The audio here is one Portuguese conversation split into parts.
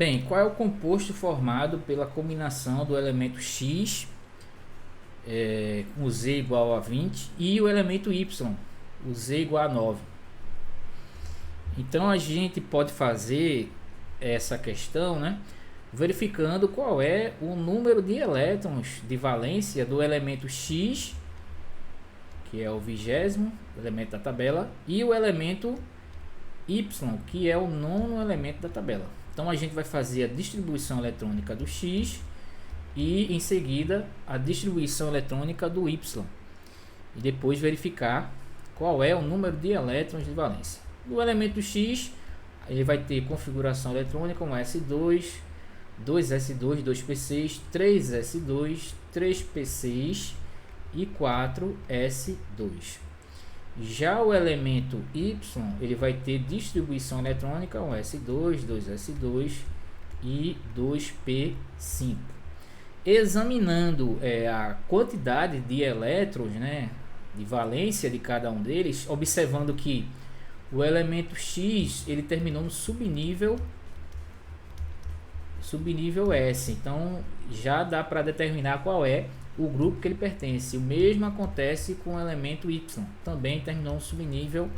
Bem, qual é o composto formado pela combinação do elemento X, com Z igual a 20, e o elemento Y, o Z igual a 9? Então a gente pode fazer essa questão, né, verificando qual é o número de elétrons de valência do elemento X, que é o 20º elemento da tabela, e o elemento Y, que é o 9º elemento da tabela. Então a gente vai fazer a distribuição eletrônica do X e em seguida a distribuição eletrônica do Y, e depois verificar qual é o número de elétrons de valência. O elemento X, ele vai ter configuração eletrônica como S2, 2S2, 2P6, 3S2, 3P6 e 4S2. Já o elemento Y, ele vai ter distribuição eletrônica 1S2, 2S2 e 2P5. Examinando a quantidade de elétrons, né, de valência de cada um deles, observando que o elemento X ele terminou no subnível S, então já dá para determinar qual é o grupo que ele pertence. O mesmo acontece com o elemento Y, também terminou no subnível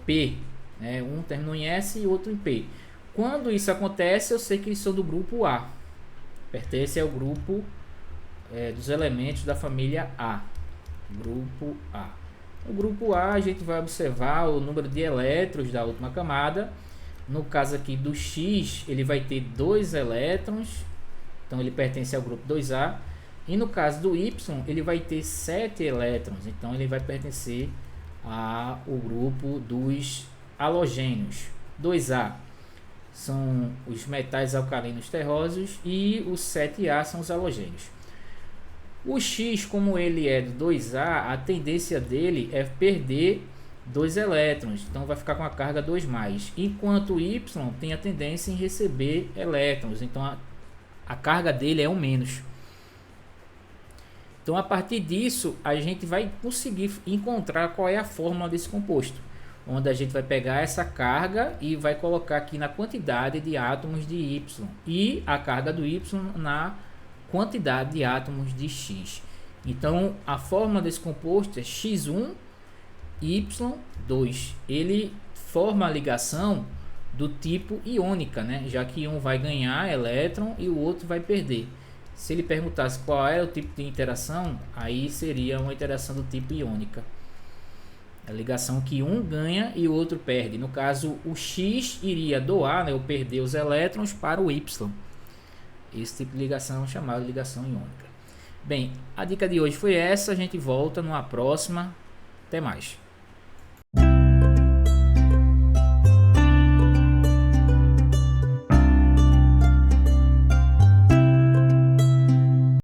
P, né? Um terminou em S e outro em P. Quando isso acontece, eu sei que eles são do grupo A, pertence ao grupo dos elementos da família A, grupo A. No grupo A, a gente vai observar o número de elétrons da última camada. No caso aqui do X, ele vai ter 2 elétrons, então ele pertence ao grupo 2A. E no caso do Y, ele vai ter 7 elétrons, então ele vai pertencer ao grupo dos halogênios. 2A são os metais alcalinos terrosos e os 7A são os halogênios. O X, como ele é do 2A, a tendência dele é perder 2 elétrons, então vai ficar com a carga 2+, enquanto o Y tem a tendência em receber elétrons, então a carga dele é 1-. Então a partir disso a gente vai conseguir encontrar qual é a fórmula desse composto, onde a gente vai pegar essa carga e vai colocar aqui na quantidade de átomos de Y e a carga do Y na quantidade de átomos de X. Então a fórmula desse composto é X1 Y2. Ele forma a ligação do tipo iônica, né? Já que um vai ganhar elétron e o outro vai perder. Se ele perguntasse qual é o tipo de interação, aí seria uma interação do tipo iônica. A ligação que um ganha e o outro perde. No caso, o X iria doar, né, ou perder os elétrons para o Y. Esse tipo de ligação é chamada de ligação iônica. Bem, a dica de hoje foi essa. A gente volta numa próxima. Até mais.